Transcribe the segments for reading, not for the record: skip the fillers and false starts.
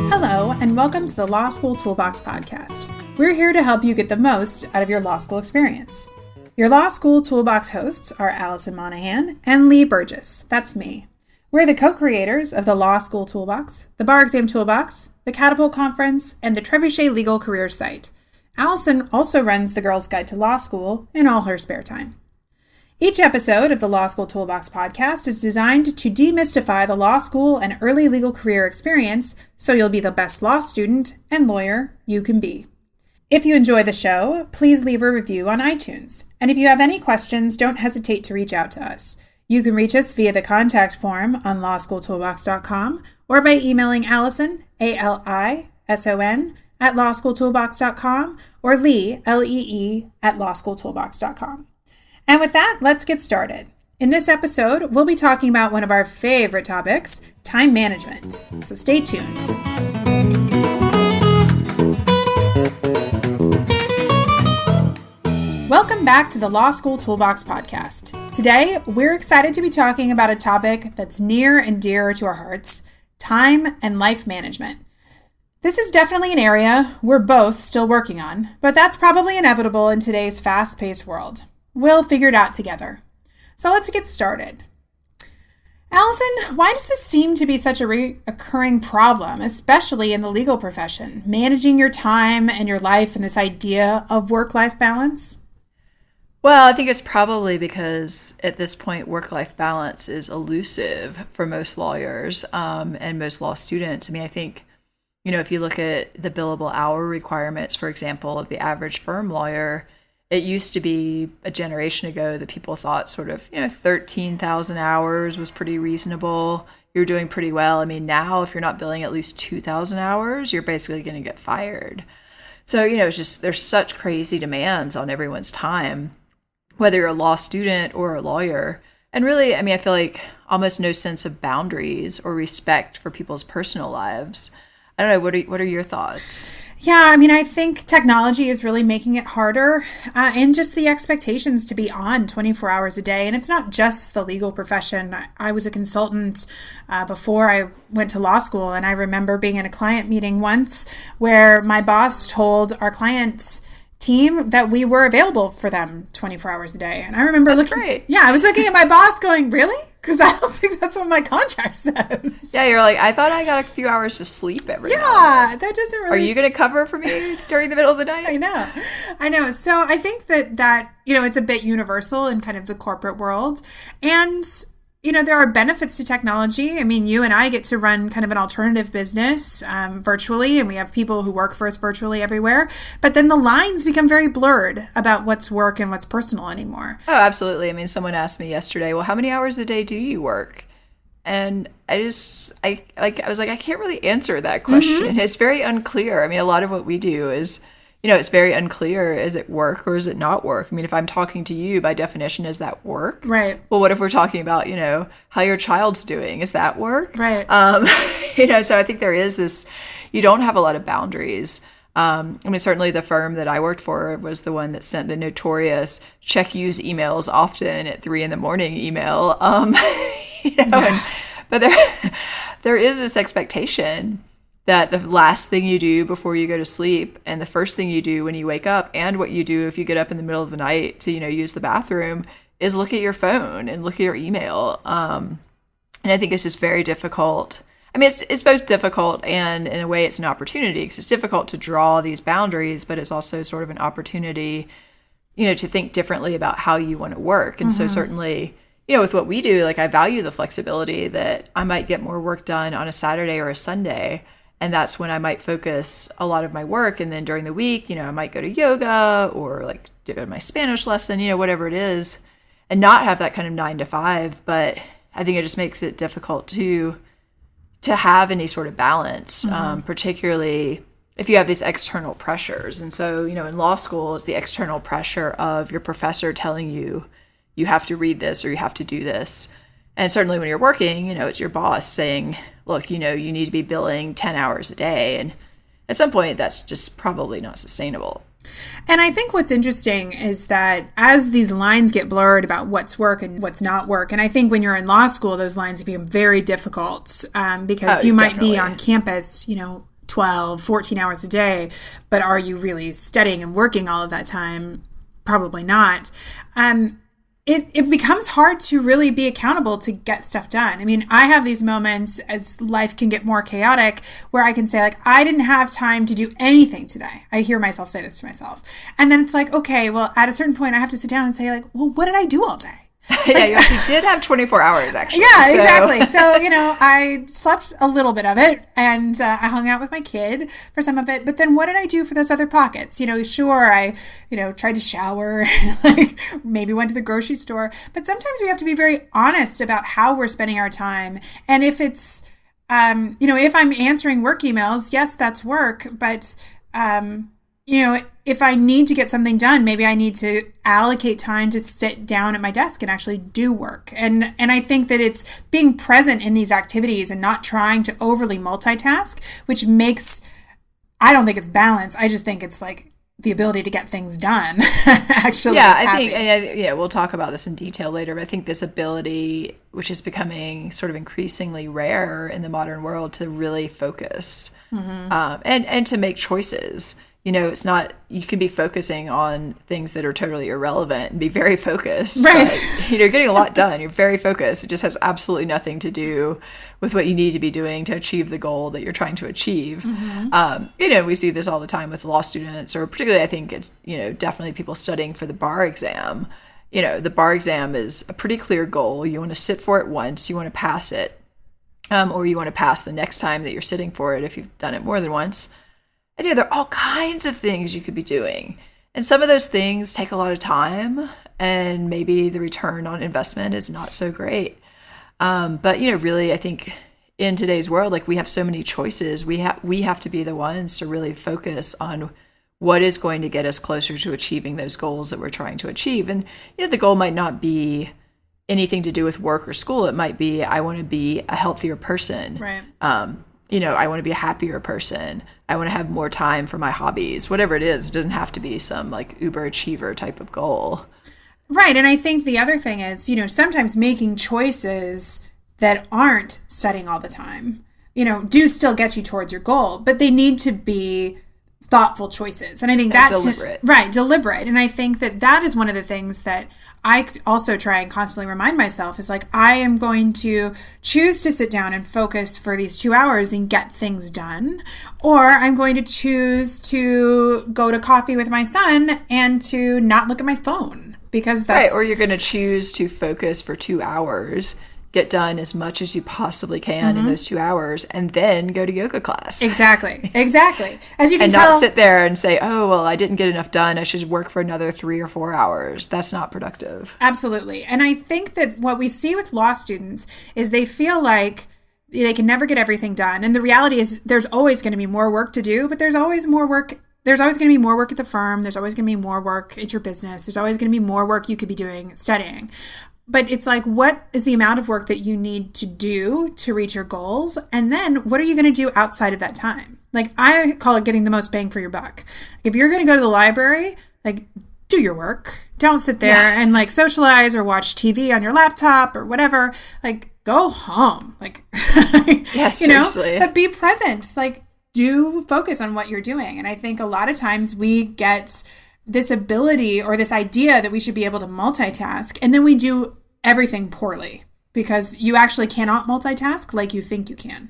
Hello, and welcome to the Law School Toolbox podcast. We're here to help you get the most out of your law school experience. Your Law School Toolbox hosts are Allison Monahan and Lee Burgess. That's me. We're the co-creators of the Law School Toolbox, the Bar Exam Toolbox, the Catapult Conference, and the Trebuchet Legal Career Site. Allison also runs the Girls Guide to Law School in all her spare time. Each episode of the Law School Toolbox podcast is designed to demystify the law school and early legal career experience so you'll be the best law student and lawyer you can be. If you enjoy the show, please leave a review on iTunes. And if you have any questions, don't hesitate to reach out to us. You can reach us via the contact form on lawschooltoolbox.com or by emailing Allison, ALISON, at lawschooltoolbox.com or Lee, LEE, at lawschooltoolbox.com. And with that, let's get started. In this episode, we'll be talking about one of our favorite topics, time management. So stay tuned. Welcome back to the Law School Toolbox podcast. Today, we're excited to be talking about a topic that's near and dear to our hearts, time and life management. This is definitely an area we're both still working on, but that's probably inevitable in today's fast-paced world. We'll figure it out together. So let's get started. Allison, why does this seem to be such a recurring problem, especially in the legal profession, managing your time and your life and this idea of work-life balance? Well, I think it's probably because at this point, work-life balance is elusive for most lawyers and most law students. I mean, I think, if you look at the billable hour requirements, for example, of the average firm lawyer, it used to be a generation ago that people thought sort of, 13,000 hours was pretty reasonable. You're doing pretty well. I mean, now if you're not billing at least 2,000 hours, you're basically going to get fired. So, it's just, there's such crazy demands on everyone's time, whether you're a law student or a lawyer. And really, I feel like almost no sense of boundaries or respect for people's personal lives. I don't know. What are your thoughts? Yeah, I think technology is really making it harder and just the expectations to be on 24 hours a day. And it's not just the legal profession. I was a consultant before I went to law school. And I remember being in a client meeting once where my boss told our client team that we were available for them 24 hours a day. And I remember I was looking at my boss going, really? Because I don't think that's what my contract says. Yeah, you're like, I thought I got a few hours to sleep every night. Yeah, that doesn't really... Are you going to cover for me during the middle of the night? I know. So I think that it's a bit universal in kind of the corporate world. And there are benefits to technology. You and I get to run kind of an alternative business virtually, and we have people who work for us virtually everywhere. But then the lines become very blurred about what's work and what's personal anymore. Oh, absolutely. Someone asked me yesterday, well, how many hours a day do you work? And I was like, I can't really answer that question. Mm-hmm. It's very unclear. A lot of what we do is, it's very unclear. Is it work or is it not work? If I'm talking to you, by definition, is that work? Right. Well, what if we're talking about, how your child's doing? Is that work? Right. So I think there is this, you don't have a lot of boundaries. Certainly the firm that I worked for was the one that sent the notorious check use emails often at 3 a.m. email. But there is this expectation that the last thing you do before you go to sleep and the first thing you do when you wake up and what you do if you get up in the middle of the night to, use the bathroom is look at your phone and look at your email. And I think it's just very difficult. It's both difficult and in a way it's an opportunity because it's difficult to draw these boundaries, but it's also sort of an opportunity, to think differently about how you want to work. And so certainly, with what we do, I value the flexibility that I might get more work done on a Saturday or a Sunday. And that's when I might focus a lot of my work. And then during the week, I might go to yoga or go to my Spanish lesson, whatever it is, and not have that kind of 9 to 5. But I think it just makes it difficult to have any sort of balance, particularly if you have these external pressures. And so, in law school, it's the external pressure of your professor telling you, you have to read this or you have to do this. And certainly when you're working, it's your boss saying, look, you need to be billing 10 hours a day. And at some point, that's just probably not sustainable. And I think what's interesting is that as these lines get blurred about what's work and what's not work, and I think when you're in law school, those lines become very difficult because you might be on campus, 12, 14 hours a day, but are you really studying and working all of that time? Probably not. It becomes hard to really be accountable to get stuff done. I mean, I have these moments as life can get more chaotic where I can say, like, I didn't have time to do anything today. I hear myself say this to myself. And then it's like, okay, well, at a certain point, I have to sit down and say, like, well, what did I do all day? Yeah, you actually did have 24 hours, actually. Yeah, exactly. So, I slept a little bit of it, and I hung out with my kid for some of it. But then what did I do for those other pockets? Sure, I, tried to shower, like maybe went to the grocery store. But sometimes we have to be very honest about how we're spending our time. And if it's, if I'm answering work emails, yes, that's work. But, if I need to get something done, maybe I need to allocate time to sit down at my desk and actually do work. And I think that it's being present in these activities and not trying to overly multitask, which I don't think it's balance. I just think it's like the ability to get things done. Actually, I think, and we'll talk about this in detail later, but I think this ability, which is becoming sort of increasingly rare in the modern world, to really focus and to make choices. It's not, you can be focusing on things that are totally irrelevant and be very focused. Right. But, getting a lot done. You're very focused. It just has absolutely nothing to do with what you need to be doing to achieve the goal that you're trying to achieve. We see this all the time with law students, or particularly I think it's, definitely people studying for the bar exam. The bar exam is a pretty clear goal. You want to sit for it once, you want to pass it, or you want to pass the next time that you're sitting for it if you've done it more than once. And there are all kinds of things you could be doing. And some of those things take a lot of time, and maybe the return on investment is not so great. But, really, I think in today's world, like, we have so many choices. We have to be the ones to really focus on what is going to get us closer to achieving those goals that we're trying to achieve. And, the goal might not be anything to do with work or school. It might be, I want to be a healthier person. Right. I want to be a happier person. I want to have more time for my hobbies. Whatever it is, it doesn't have to be some like uber achiever type of goal. Right. And I think the other thing is, sometimes making choices that aren't studying all the time, do still get you towards your goal, but they need to be thoughtful choices. And I think that's deliberate. Right, deliberate. And I think that is one of the things that I also try and constantly remind myself is like, I am going to choose to sit down and focus for these 2 hours and get things done. Or I'm going to choose to go to coffee with my son and to not look at my phone, because that's... Right, or you're going to choose to focus for 2 hours, get done as much as you possibly can in those 2 hours, and then go to yoga class. Exactly. As you can and tell, not sit there and say, oh, well, I didn't get enough done. I should work for another 3 or 4 hours. That's not productive. Absolutely. And I think that what we see with law students is they feel like they can never get everything done. And the reality is there's always going to be more work to do, but there's always more work. There's always going to be more work at the firm. There's always going to be more work at your business. There's always going to be more work you could be doing studying. But it's like, what is the amount of work that you need to do to reach your goals? And then what are you going to do outside of that time? Like, I call it getting the most bang for your buck. If you're going to go to the library, like, do your work. Don't sit there and like socialize or watch TV on your laptop or whatever. Like, go home. Like, seriously. But be present. Like, do focus on what you're doing. And I think a lot of times we get this ability or this idea that we should be able to multitask, and then we do everything poorly because you actually cannot multitask like you think you can.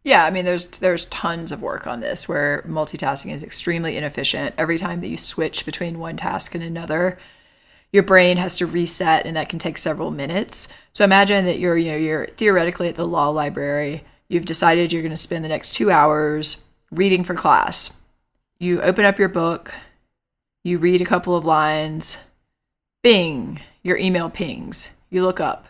Yeah, I mean, there's tons of work on this where multitasking is extremely inefficient. Every time that you switch between one task and another, your brain has to reset, and that can take several minutes. So imagine that you're theoretically at the law library. You've decided you're going to spend the next 2 hours reading for class. You open up your book, you read a couple of lines, bing, your email pings. You look up.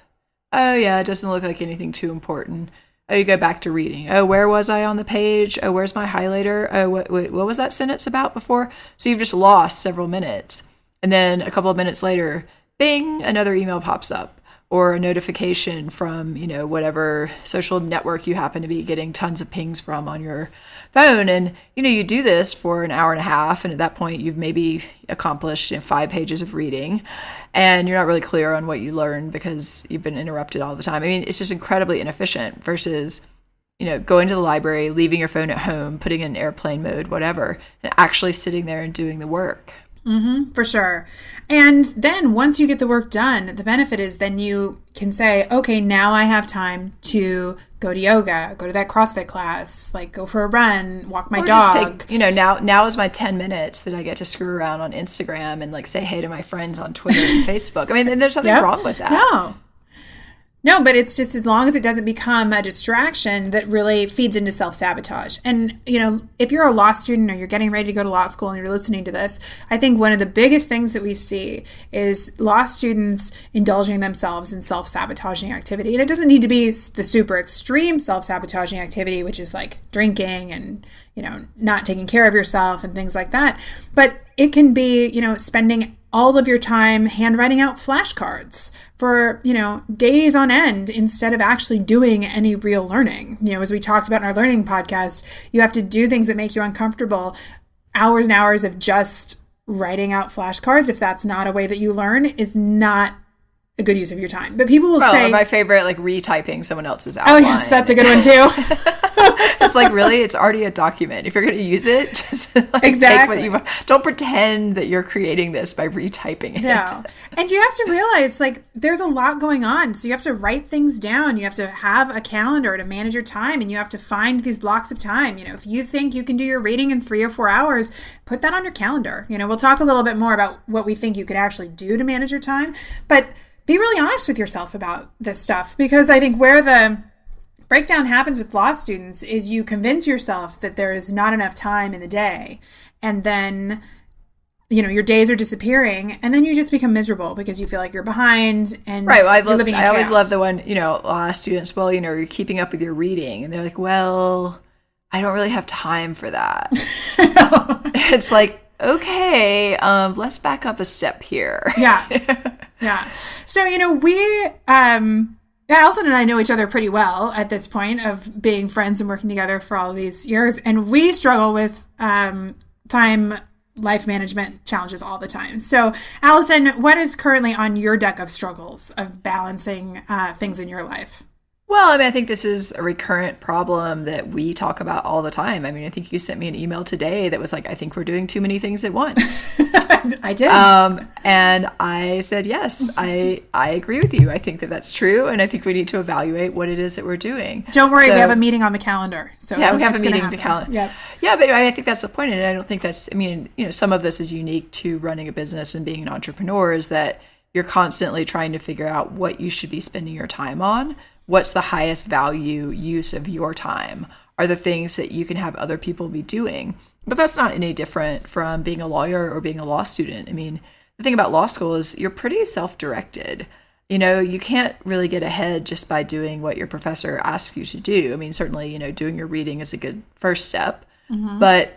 Oh yeah, it doesn't look like anything too important. Oh, you go back to reading. Oh, where was I on the page? Oh, where's my highlighter? Oh, what was that sentence about before? So you've just lost several minutes. And then a couple of minutes later, bing, another email pops up. or a notification from, whatever social network you happen to be getting tons of pings from on your phone. And, you do this for an hour and a half. And at that point, you've maybe accomplished 5 pages of reading, and you're not really clear on what you learned because you've been interrupted all the time. I mean, it's just incredibly inefficient versus, going to the library, leaving your phone at home, putting it in airplane mode, whatever, and actually sitting there and doing the work. For sure. And then once you get the work done, the benefit is then you can say, okay, now I have time to go to yoga, go to that CrossFit class, like go for a run, walk my dog. Just take, now is my 10 minutes that I get to screw around on Instagram and like say hey to my friends on Twitter and Facebook. I mean, and there's nothing wrong with that. No, but it's just as long as it doesn't become a distraction that really feeds into self-sabotage. And, if you're a law student or you're getting ready to go to law school and you're listening to this, I think one of the biggest things that we see is law students indulging themselves in self-sabotaging activity. And it doesn't need to be the super extreme self-sabotaging activity, which is like drinking and, not taking care of yourself and things like that. But it can be, spending all of your time handwriting out flashcards for, days on end instead of actually doing any real learning. As we talked about in our learning podcast, you have to do things that make you uncomfortable. Hours and hours of just writing out flashcards, if that's not a way that you learn, is not a good use of your time. But people will say... my favorite, like retyping someone else's outline. Oh, yes, that's a good one too. It's like, really, it's already a document. If you're going to use it, just exactly. Don't pretend that you're creating this by retyping it. No. And you have to realize, like, there's a lot going on. So you have to write things down. You have to have a calendar to manage your time, and you have to find these blocks of time. If you think you can do your reading in 3 or 4 hours, put that on your calendar. We'll talk a little bit more about what we think you could actually do to manage your time. But be really honest with yourself about this stuff, because I think where the breakdown happens with law students is you convince yourself that there is not enough time in the day, and then your days are disappearing, and then you just become miserable because you feel like you're behind and right. Well, I always love the one, law students, well, you're keeping up with your reading, and they're like, well, I don't really have time for that. It's like, okay, let's back up a step here. Yeah. So, Allison and I know each other pretty well at this point of being friends and working together for all these years. And we struggle with time life management challenges all the time. So, Allison, what is currently on your deck of struggles of balancing things in your life? Well, I think this is a recurrent problem that we talk about all the time. I think you sent me an email today that was like, I think we're doing too many things at once. I did. And I said, yes, I agree with you. I think that that's true. And I think we need to evaluate what it is that we're doing. Don't worry. We have a meeting on the calendar. So yeah, we have a meeting on the calendar. Yeah. Yeah. But I think that's the point. And I don't think that's, some of this is unique to running a business and being an entrepreneur, is that you're constantly trying to figure out what you should be spending your time on. What's the highest value use of your time? Are the things that you can have other people be doing? But that's not any different from being a lawyer or being a law student. The thing about law school is you're pretty self-directed. You can't really get ahead just by doing what your professor asks you to do. Certainly, doing your reading is a good first step. Mm-hmm. But,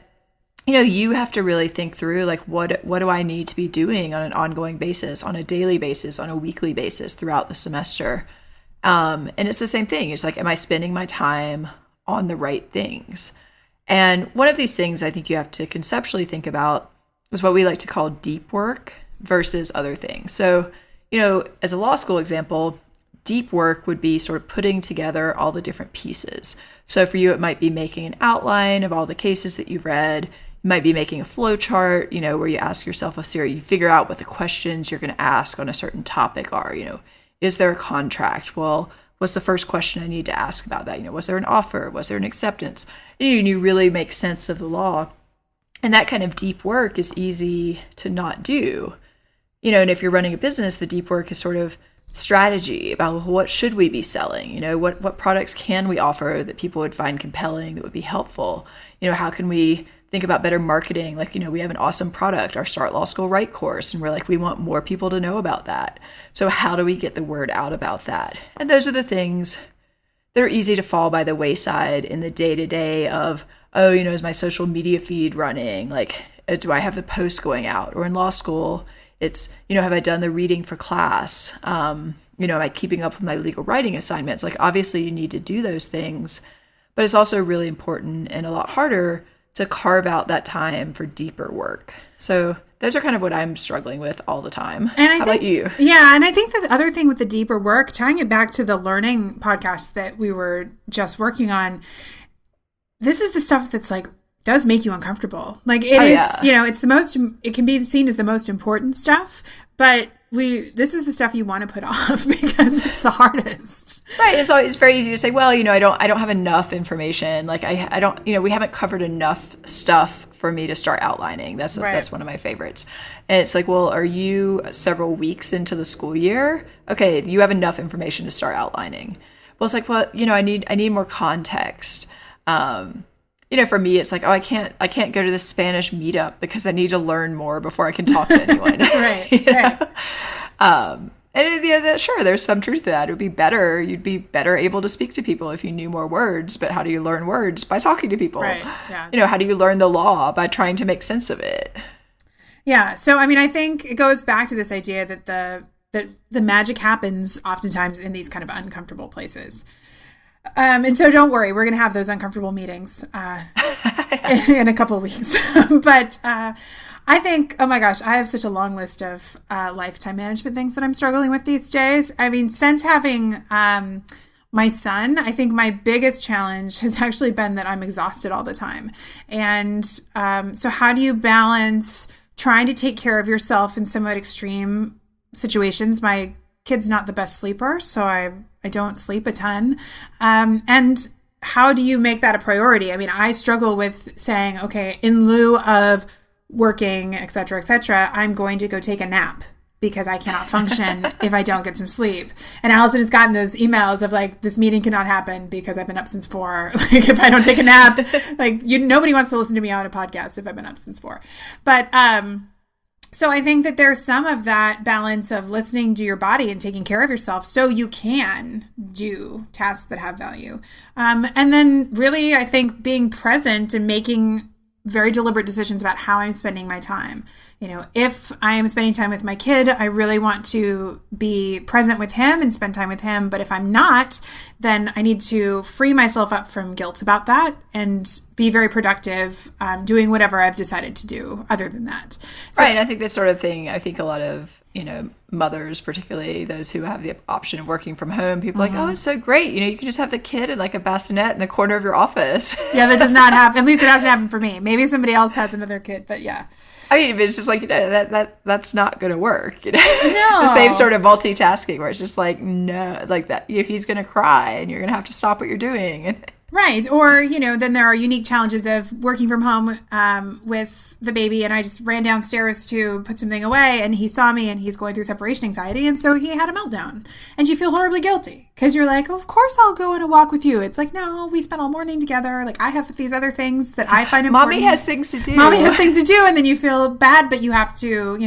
you have to really think through, like, what do I need to be doing on an ongoing basis, on a daily basis, on a weekly basis throughout the semester? And it's the same thing. It's like, am I spending my time on the right things? And one of these things I think you have to conceptually think about is what we like to call deep work versus other things. So, as a law school example, deep work would be sort of putting together all the different pieces. So for you, it might be making an outline of all the cases that you've read. You might be making a flow chart, where you ask yourself a series, you figure out what the questions you're going to ask on a certain topic are. Is there a contract? Well, what's the first question I need to ask about that? Was there an offer? Was there an acceptance? And you really make sense of the law. And that kind of deep work is easy to not do. And if you're running a business, the deep work is sort of strategy about what should we be selling? What products can we offer that people would find compelling, that would be helpful? How can we think about better marketing? Like, we have an awesome product, our Start Law School Right course, and we're like, we want more people to know about that. So how do we get the word out about that? And those are the things that are easy to fall by the wayside in the day-to-day of, is my social media feed running? Like, do I have the posts going out? Or in law school, It's, have I done the reading for class? Am I keeping up with my legal writing assignments? Like, obviously you need to do those things, but it's also really important and a lot harder to carve out that time for deeper work. So those are kind of what I'm struggling with all the time. And How about you? Yeah. And I think that the other thing with the deeper work, tying it back to the learning podcast that we were just working on, this is the stuff that's like, does make you uncomfortable. Like it is, it can be seen as the most important stuff, but this is the stuff you want to put off because it's the hardest. Right. It's very easy to say, well, I don't have enough information. Like I don't, we haven't covered enough stuff for me to start outlining. That's one of my favorites. And it's like, well, are you several weeks into the school year? Okay. You have enough information to start outlining. Well, it's like, well, I need more context. For me, it's like, oh, I can't go to the Spanish meetup because I need to learn more before I can talk to anyone. Right. And sure, there's some truth to that. It would be better. You'd be better able to speak to people if you knew more words. But how do you learn words? By talking to people. Right. Yeah. How do you learn the law? By trying to make sense of it. Yeah. So, I think it goes back to this idea that the magic happens oftentimes in these kind of uncomfortable places. And so don't worry, we're going to have those uncomfortable meetings in a couple of weeks. But I think, oh my gosh, I have such a long list of lifetime management things that I'm struggling with these days. Since having my son, I think my biggest challenge has actually been that I'm exhausted all the time. And so how do you balance trying to take care of yourself in somewhat extreme situations? My kid's not the best sleeper, so I don't sleep a ton. And how do you make that a priority? I struggle with saying, okay, in lieu of working, et cetera, I'm going to go take a nap because I cannot function if I don't get some sleep. And Allison has gotten those emails of like, this meeting cannot happen because I've been up since 4. Like if I don't take a nap, nobody wants to listen to me on a podcast if I've been up since 4. But, so I think that there's some of that balance of listening to your body and taking care of yourself so you can do tasks that have value. And then really, I think being present and making very deliberate decisions about how I'm spending my time. If I am spending time with my kid, I really want to be present with him and spend time with him. But if I'm not, then I need to free myself up from guilt about that and be very productive doing whatever I've decided to do other than that. So, right. And I think this sort of thing, I think a lot of, mothers, particularly those who have the option of working from home, people are like, oh, it's so great. You can just have the kid in like a bassinet in the corner of your office. Yeah, that does not happen. At least it hasn't happened for me. Maybe somebody else has another kid, but yeah. It's just like, that's not going to work. No. It's the same sort of multitasking where it's just like, no, like that, he's going to cry and you're going to have to stop what you're doing. Right. Or, then there are unique challenges of working from home with the baby. And I just ran downstairs to put something away and he saw me and he's going through separation anxiety. And so he had a meltdown and you feel horribly guilty because you're like, oh, of course I'll go on a walk with you. It's like, no, we spent all morning together. Like I have these other things that I find important. Mommy has things to do. And then you feel bad, but you have to,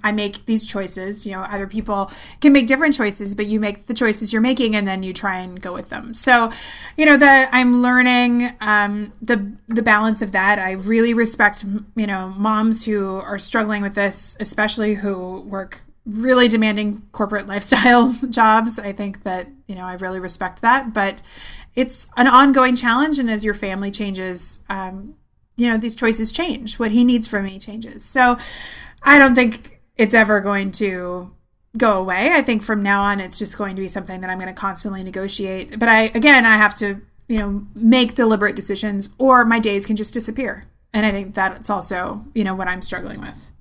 I make these choices, other people can make different choices, but you make the choices you're making and then you try and go with them. So, I'm learning the balance of that. I really respect, moms who are struggling with this, especially who work really demanding corporate lifestyle jobs. I think that, I really respect that, but it's an ongoing challenge. And as your family changes, these choices change. What he needs from me changes. So I don't think it's ever going to go away. I think from now on, it's just going to be something that I'm going to constantly negotiate. But I have to make deliberate decisions or my days can just disappear. And I think that's also, what I'm struggling with.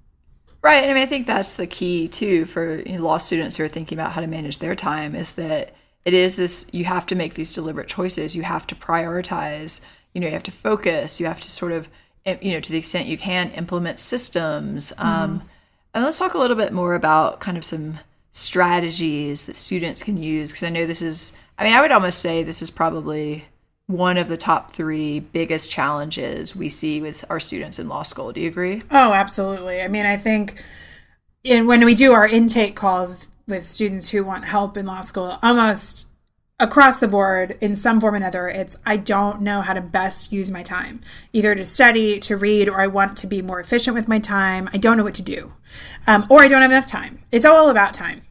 Right. And I think that's the key too for law students who are thinking about how to manage their time is that it is this, you have to make these deliberate choices. You have to prioritize, you have to focus, you have to sort of, to the extent you can implement systems. And let's talk a little bit more about kind of some strategies that students can use. Because I know I would almost say this is probably one of the top 3 biggest challenges we see with our students in law school. Do you agree? Oh, absolutely. I think when we do our intake calls with students who want help in law school, almost across the board, in some form or another, it's I don't know how to best use my time, either to study, to read, or I want to be more efficient with my time. I don't know what to do, or I don't have enough time. It's all about time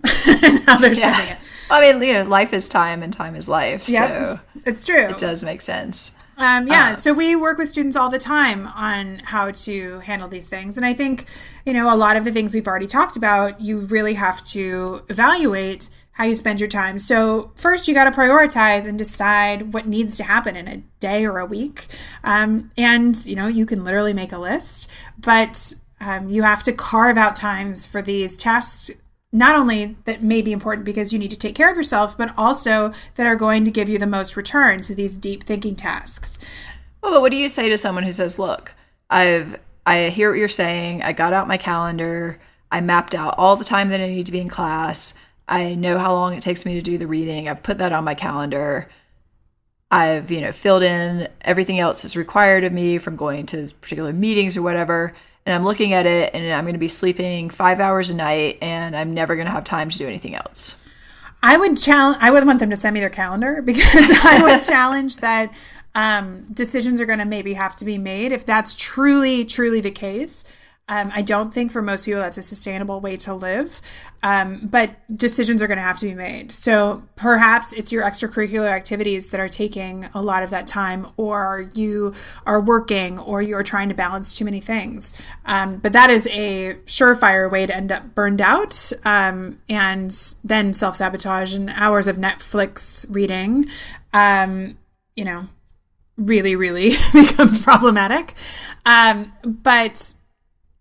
and how they're spending it. I mean, life is time and time is life. Yep, so it's true. It does make sense. So we work with students all the time on how to handle these things. And I think, a lot of the things we've already talked about, you really have to evaluate how you spend your time. So first, you got to prioritize and decide what needs to happen in a day or a week. And, you can literally make a list, but you have to carve out times for these tasks, not only that may be important because you need to take care of yourself, but also that are going to give you the most return to these deep thinking tasks. Well, but what do you say to someone who says, look, I hear what you're saying. I got out my calendar. I mapped out all the time that I need to be in class. I know how long it takes me to do the reading. I've put that on my calendar. I've, filled in everything else that's required of me from going to particular meetings or whatever. And I'm looking at it and I'm going to be sleeping 5 hours a night and I'm never going to have time to do anything else. I would want them to send me their calendar, because I would challenge that decisions are going to maybe have to be made if that's truly, truly the case. I don't think for most people that's a sustainable way to live, but decisions are going to have to be made. So perhaps it's your extracurricular activities that are taking a lot of that time, or you are working, or you're trying to balance too many things. But that is a surefire way to end up burned out, and then self-sabotage and hours of Netflix reading, really, really becomes problematic. But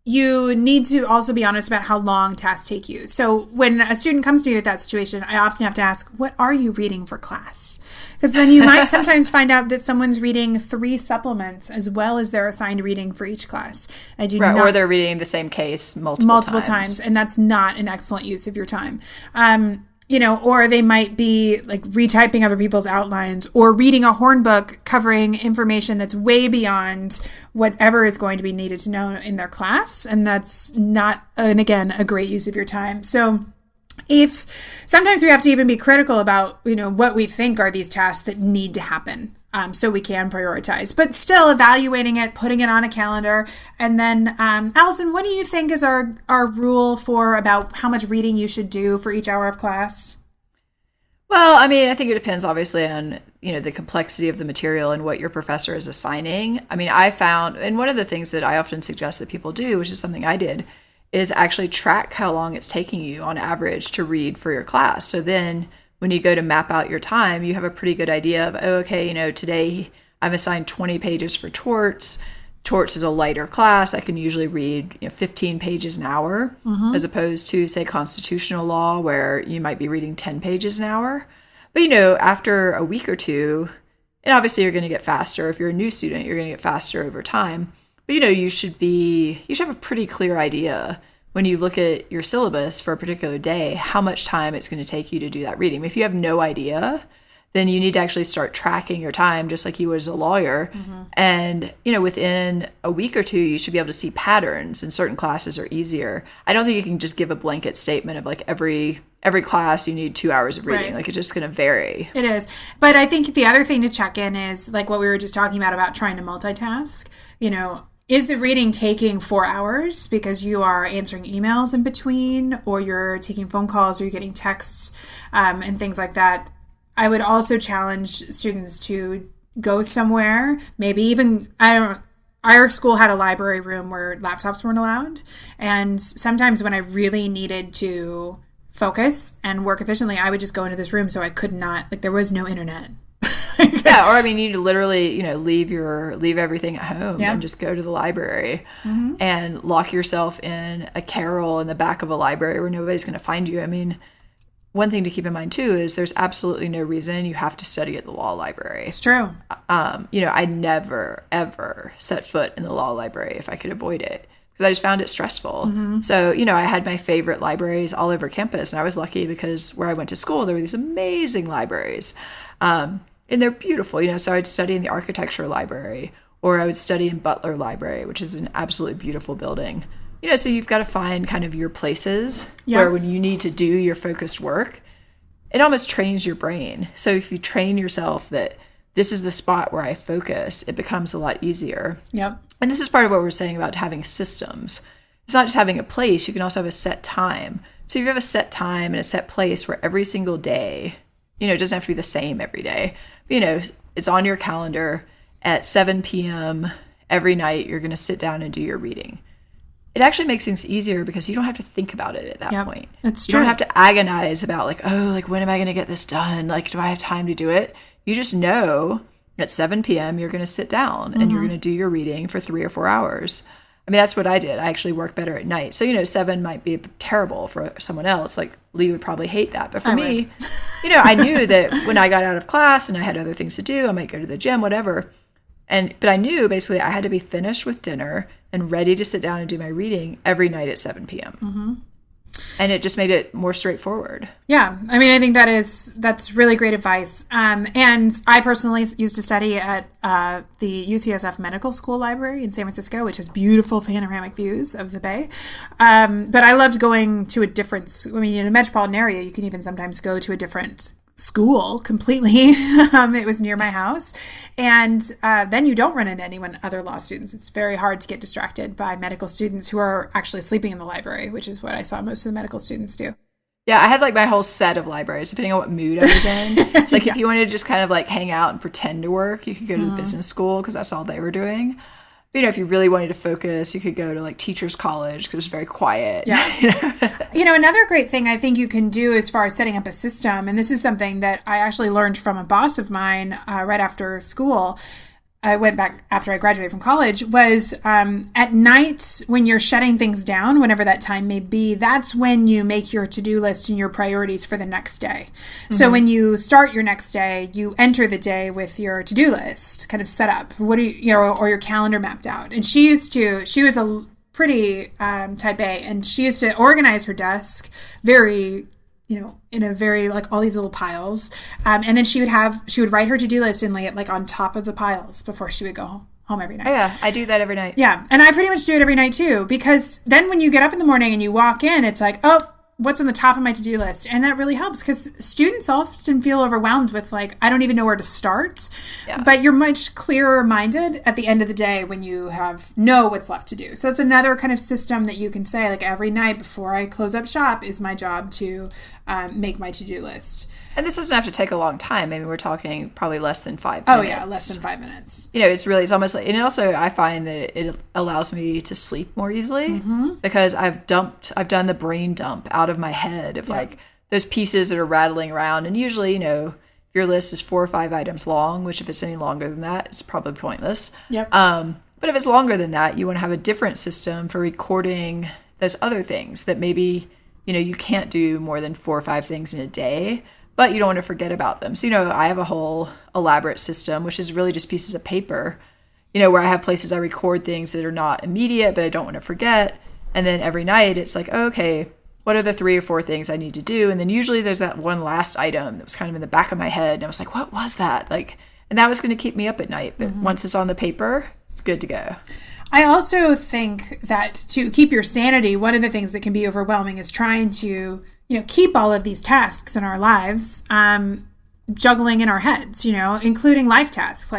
you need to also be honest about how long tasks take you. So when a student comes to me with that situation, I often have to ask, what are you reading for class? Because then you might sometimes find out that someone's reading 3 supplements as well as their assigned reading for each class. Or they're reading the same case multiple times. And that's not an excellent use of your time. Or they might be like retyping other people's outlines, or reading a horn book covering information that's way beyond whatever is going to be needed to know in their class. And that's not, and again, a great use of your time. So if sometimes we have to even be critical about, what we think are these tasks that need to happen. So we can prioritize, but still evaluating it, putting it on a calendar. And then, Allison, what do you think is our rule for about how much reading you should do for each hour of class? Well, I think it depends obviously on, the complexity of the material and what your professor is assigning. I found, and one of the things that I often suggest that people do, which is something I did, is actually track how long it's taking you on average to read for your class. So then when you go to map out your time, you have a pretty good idea of, today I'm assigned 20 pages for torts. Torts is a lighter class. I can usually read 15 pages an hour, as opposed to, say, constitutional law, where you might be reading 10 pages an hour. But, after a week or two, and obviously you're going to get faster. If you're a new student, you're going to get faster over time. But, you should have a pretty clear idea when you look at your syllabus for a particular day, how much time it's going to take you to do that reading. If you have no idea, then you need to actually start tracking your time just like you would as a lawyer. And, within a week or two, you should be able to see patterns, and certain classes are easier. I don't think you can just give a blanket statement of like every class you need 2 hours of reading. Right. Like, it's just going to vary. It is. But I think the other thing to check in is like what we were just talking about trying to multitask, is the reading taking 4 hours because you are answering emails in between, or you're taking phone calls, or you're getting texts, and things like that? I would also challenge students to go somewhere, maybe even, our school had a library room where laptops weren't allowed. And sometimes when I really needed to focus and work efficiently, I would just go into this room so I could not, there was no internet. Yeah, or you need to literally, leave everything at home and just go to the library and lock yourself in a carrel in the back of a library where nobody's going to find you. One thing to keep in mind too is there's absolutely no reason you have to study at the law library. It's true. I never ever set foot in the law library if I could avoid it, because I just found it stressful. So, I had my favorite libraries all over campus, and I was lucky because where I went to school, there were these amazing libraries. And they're beautiful, so I'd study in the architecture library, or I would study in Butler Library, which is an absolutely beautiful building. So you've got to find kind of your places where when you need to do your focused work, it almost trains your brain. So if you train yourself that this is the spot where I focus, it becomes a lot easier. Yep. And this is part of what we're saying about having systems. It's not just having a place. You can also have a set time. So if you have a set time and a set place where every single day, it doesn't have to be the same every day. It's on your calendar at 7 p.m. every night, you're going to sit down and do your reading. It actually makes things easier because you don't have to think about it at that point. That's true. You don't have to agonize about when am I going to get this done? Do I have time to do it? You just know at 7 p.m. you're going to sit down and you're going to do your reading for 3 or 4 hours. I mean, that's what I did. I actually work better at night. So, 7 might be terrible for someone else. Lee would probably hate that. But for me, I knew that when I got out of class and I had other things to do, I might go to the gym, whatever. But I knew basically I had to be finished with dinner and ready to sit down and do my reading every night at 7 p.m. Mm-hmm. And it just made it more straightforward. Yeah. I mean, I think that's really great advice. And I personally used to study at the UCSF Medical School Library in San Francisco, which has beautiful panoramic views of the Bay. But I loved going to in a metropolitan area, you can even sometimes go to a different school completely. It was near my house. And then you don't run into other law students. It's very hard to get distracted by medical students who are actually sleeping in the library, which is what I saw most of the medical students do. Yeah, I had my whole set of libraries, depending on what mood I was in. It's if you wanted to just kind of hang out and pretend to work, you could go to the business school because that's all they were doing. If you really wanted to focus, you could go to teachers college because it was very quiet. Yeah. Another great thing I think you can do as far as setting up a system, and this is something that I actually learned from a boss of mine right after school. I went back after I graduated from college, was at night when you're shutting things down, whenever that time may be, that's when you make your to-do list and your priorities for the next day. Mm-hmm. So when you start your next day, you enter the day with your to-do list kind of set up. What do you or your calendar mapped out. And she was a pretty type A, and she used to organize her desk very in a very all these little piles. And then she would write her to-do list and lay it on top of the piles before she would go home every night. Oh, yeah, I do that every night. Yeah. And I pretty much do it every night too, because then when you get up in the morning and you walk in, it's what's on the top of my to-do list? And that really helps because students often feel overwhelmed with I don't even know where to start. Yeah. But you're much clearer minded at the end of the day when you know what's left to do. So it's another kind of system that you can say every night before I close up shop is my job to make my to-do list. And this doesn't have to take a long time. Maybe we're talking probably less than 5 minutes. Oh yeah, less than 5 minutes. It's almost and also I find that it allows me to sleep more easily because I've done the brain dump out of my head of those pieces that are rattling around. And usually, if your list is 4 or 5 items long, which if it's any longer than that, it's probably pointless. Yep. But if it's longer than that, you want to have a different system for recording those other things that maybe, you can't do more than 4 or 5 things in a day, but you don't want to forget about them. So, I have a whole elaborate system, which is really just pieces of paper, where I have places I record things that are not immediate, but I don't want to forget. And then every night it's okay, what are the 3 or 4 things I need to do? And then usually there's that one last item that was kind of in the back of my head. And I was what was that? And that was going to keep me up at night. But once it's on the paper, it's good to go. I also think that to keep your sanity, one of the things that can be overwhelming is trying to keep all of these tasks in our lives, juggling in our heads, including life tasks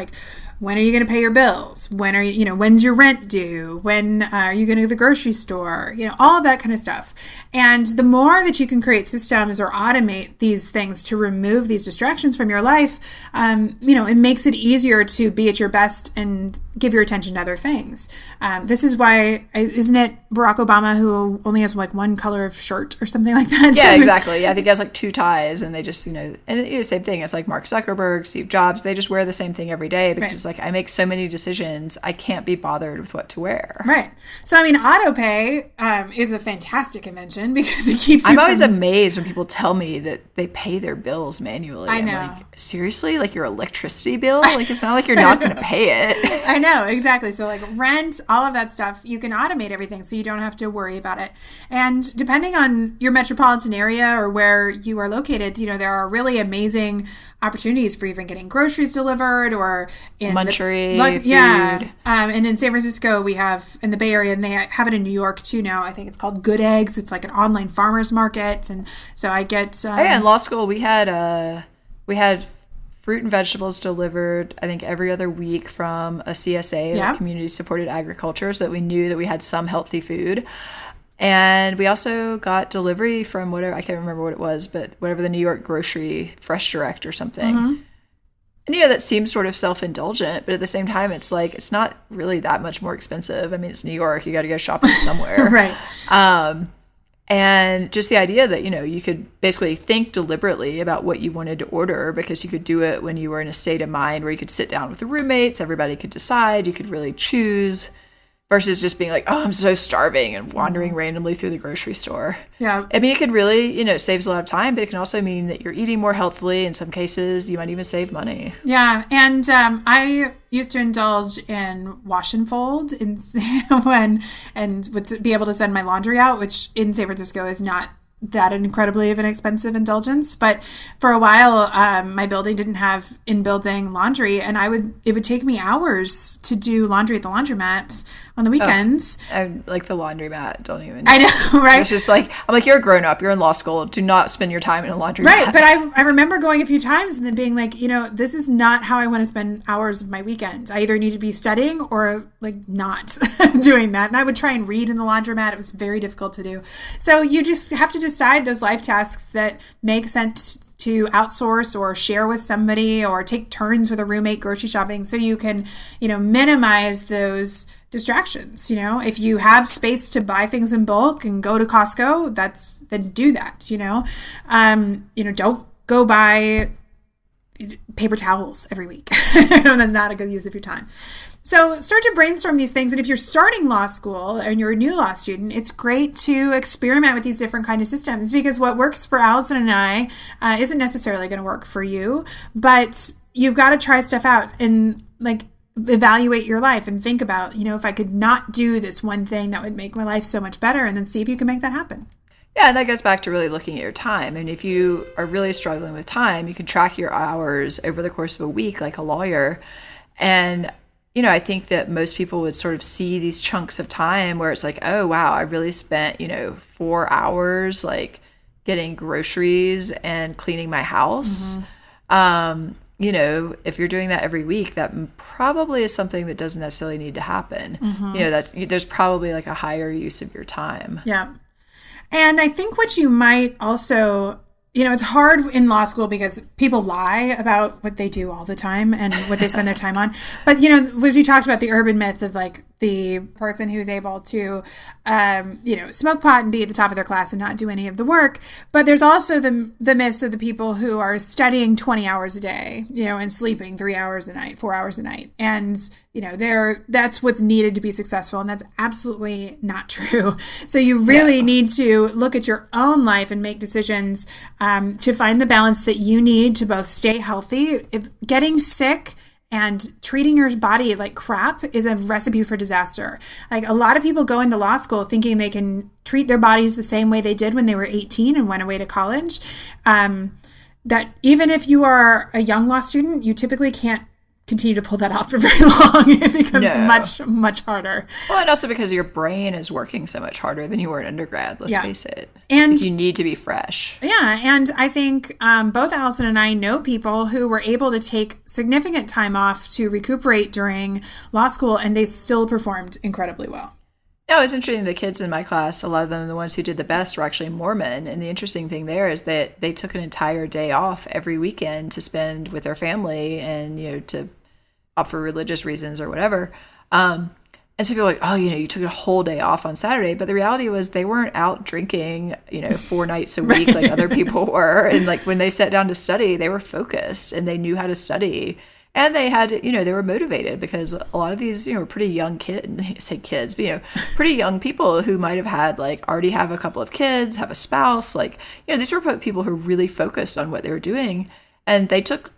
when are you going to pay your bills? When are you, when's your rent due? When are you going to the grocery store? All of that kind of stuff. And the more that you can create systems or automate these things to remove these distractions from your life, it makes it easier to be at your best and give your attention to other things. This is why, isn't it Barack Obama who only has one color of shirt or something like that? Yeah, exactly. Yeah, I think he has 2 ties and they just, and same thing. It's Mark Zuckerberg, Steve Jobs, they just wear the same thing every day because it's I make so many decisions, I can't be bothered with what to wear. Right. So, autopay is a fantastic invention because it keeps you I'm always amazed when people tell me that they pay their bills manually. I know. I'm seriously? Your electricity bill? It's not you're not going to pay it. I know, exactly. So, rent, all of that stuff, you can automate everything so you don't have to worry about it. And depending on your metropolitan area or where you are located, there are really amazing opportunities for even getting groceries delivered or in Munchery food. And in San Francisco, we have, in the Bay Area, and they have it in New York too now, I think it's called Good Eggs. It's like an online farmer's market. And so I get... in law school, we had fruit and vegetables delivered, I think, every other week from a CSA, like Community Supported Agriculture, so that we knew that we had some healthy food. And we also got delivery from whatever, I can't remember what it was, but whatever the New York grocery, Fresh Direct or something. Mm-hmm. And, that seems sort of self-indulgent, but at the same time, it's like, it's not really that much more expensive. I mean, it's New York. You got to go shopping somewhere. Right. And just the idea that, you could basically think deliberately about what you wanted to order, because you could do it when you were in a state of mind where you could sit down with the roommates, everybody could decide, you could really choose. Versus just being like, oh, I'm so starving and wandering randomly through the grocery store. Yeah. I mean, it could really, saves a lot of time, but it can also mean that you're eating more healthily. In some cases, you might even save money. Yeah. And I used to indulge in wash and fold and would be able to send my laundry out, which in San Francisco is not that incredibly of an expensive indulgence. But for a while, my building didn't have in-building laundry, and it would take me hours to do laundry at the laundromat on the weekends. I like the laundromat. Don't even. I know, right? It's just like, I'm like, you're a grown up. You're in law school. Do not spend your time in a laundromat. Right. But I remember going a few times and then being like, this is not how I want to spend hours of my weekend. I either need to be studying or like not doing that. And I would try and read in the laundromat. It was very difficult to do. So you just have to decide those life tasks that make sense to outsource or share with somebody or take turns with a roommate grocery shopping, so you can, minimize those distractions. If you have space to buy things in bulk and go to Costco, then do that. Don't go buy paper towels every week. That's not a good use of your time. So start to brainstorm these things. And if you're starting law school and you're a new law student, it's great to experiment with these different kind of systems, because what works for Allison and I isn't necessarily going to work for you. But you've got to try stuff out and evaluate your life and think about, if I could not do this one thing that would make my life so much better, and then see if you can make that happen. Yeah, and that goes back to really looking at your time. And if you are really struggling with time, you can track your hours over the course of a week like a lawyer. And I think that most people would sort of see these chunks of time where it's like, oh, wow, I really spent, 4 hours getting groceries and cleaning my house. Mm-hmm. If you're doing that every week, that probably is something that doesn't necessarily need to happen. Mm-hmm. There's probably a higher use of your time. Yeah. And I think what you might also... it's hard in law school because people lie about what they do all the time and what they spend their time on. But, we talked about the urban myth of the person who's able to, smoke pot and be at the top of their class and not do any of the work. But there's also the myths of the people who are studying 20 hours a day, and sleeping 3 hours a night, 4 hours a night. And, that's what's needed to be successful. And that's absolutely not true. So you really need to look at your own life and make decisions to find the balance that you need to both stay healthy. If getting sick and treating your body like crap is a recipe for disaster. A lot of people go into law school thinking they can treat their bodies the same way they did when they were 18 and went away to college. That even if you are a young law student, you typically can't continue to pull that off for very long. It becomes much, much harder. Well, and also because your brain is working so much harder than you were in undergrad, let's face it. And you need to be fresh. Yeah, and I think both Allison and I know people who were able to take significant time off to recuperate during law school, and they still performed incredibly well. No, it's interesting. The kids in my class, a lot of them, the ones who did the best, were actually Mormon. And the interesting thing there is that they took an entire day off every weekend to spend with their family and, to opt for religious reasons or whatever. And so people are like, oh, you took a whole day off on Saturday. But the reality was they weren't out drinking, 4 nights a week like other people were. And when they sat down to study, they were focused and they knew how to study. And they had, they were motivated because a lot of these, pretty young kids, but, pretty young people who might have had already have a couple of kids, have a spouse, these were people who were really focused on what they were doing. And they took,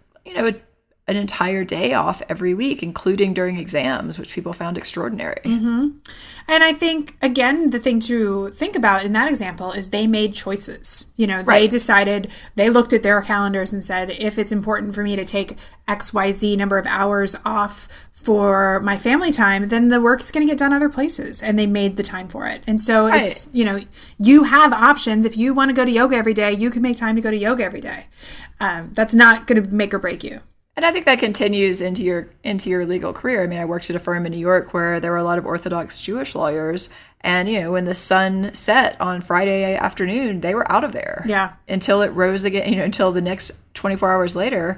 an entire day off every week, including during exams, which people found extraordinary. And I think, again, the thing to think about in that example is they made choices. They decided, they looked at their calendars and said, if it's important for me to take XYZ number of hours off for my family time, then the work's going to get done other places. And they made the time for it. And so it's, you have options. If you want to go to yoga every day, you can make time to go to yoga every day. That's not going to make or break you. And I think that continues into your legal career. I mean, I worked at a firm in New York where there were a lot of Orthodox Jewish lawyers. And, when the sun set on Friday afternoon, they were out of there. Yeah. Until it rose again, until the next 24 hours later.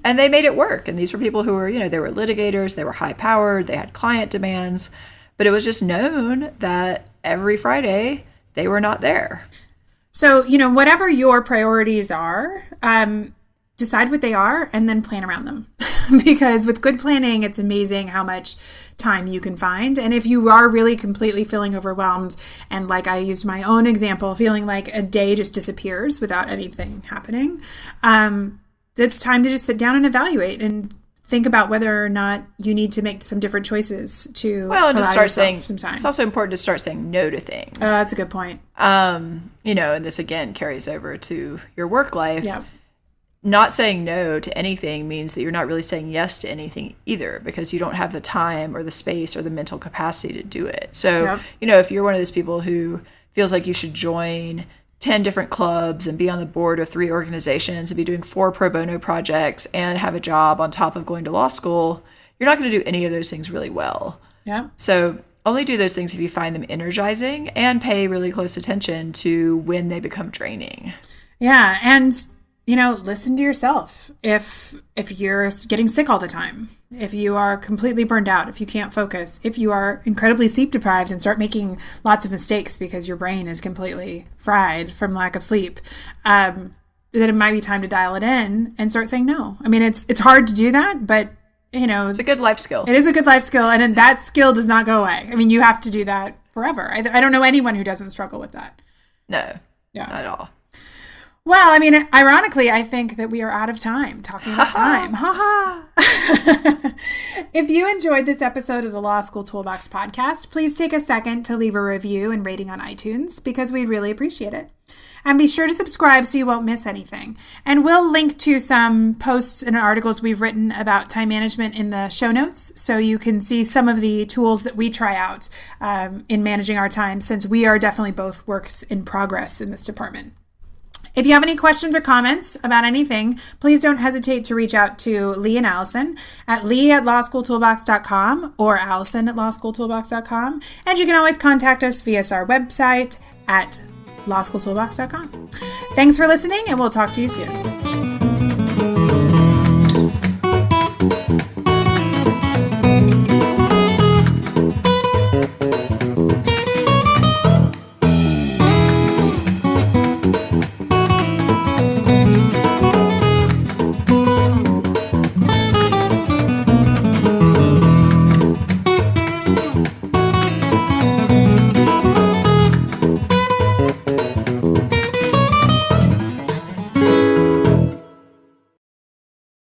And they made it work. And these were people who were, they were litigators, they were high powered, they had client demands. But it was just known that every Friday they were not there. So, whatever your priorities are, decide what they are and then plan around them. Because with good planning, it's amazing how much time you can find. And if you are really completely feeling overwhelmed, and like I used my own example, feeling like a day just disappears without anything happening, it's time to just sit down and evaluate and think about whether or not you need to make some different choices to and to start saying some time. It's also important to start saying no to things. Oh, that's a good point. And this again carries over to your work life. Yeah. Not saying no to anything means that you're not really saying yes to anything either, because you don't have the time or the space or the mental capacity to do it. So, if you're one of those people who feels like you should join 10 different clubs and be on the board of 3 organizations and be doing 4 pro bono projects and have a job on top of going to law school, you're not going to do any of those things really well. Yeah. So only do those things if you find them energizing, and pay really close attention to when they become draining. Yeah. And listen to yourself. If you're getting sick all the time, if you are completely burned out, if you can't focus, if you are incredibly sleep deprived and start making lots of mistakes because your brain is completely fried from lack of sleep, then it might be time to dial it in and start saying no. I mean, it's hard to do that, but it's a good life skill. It is a good life skill, and that skill does not go away. I mean, you have to do that forever. I don't know anyone who doesn't struggle with that. No, not at all. Well, I mean, ironically, I think that we are out of time talking about time. Ha ha. If you enjoyed this episode of the Law School Toolbox podcast, please take a second to leave a review and rating on iTunes, because we'd really appreciate it. And be sure to subscribe so you won't miss anything. And we'll link to some posts and articles we've written about time management in the show notes, so you can see some of the tools that we try out in managing our time, since we are definitely both works in progress in this department. If you have any questions or comments about anything, please don't hesitate to reach out to Lee and Allison at lee@lawschooltoolbox.com or allison@lawschooltoolbox.com. And you can always contact us via our website at lawschooltoolbox.com. Thanks for listening, and we'll talk to you soon.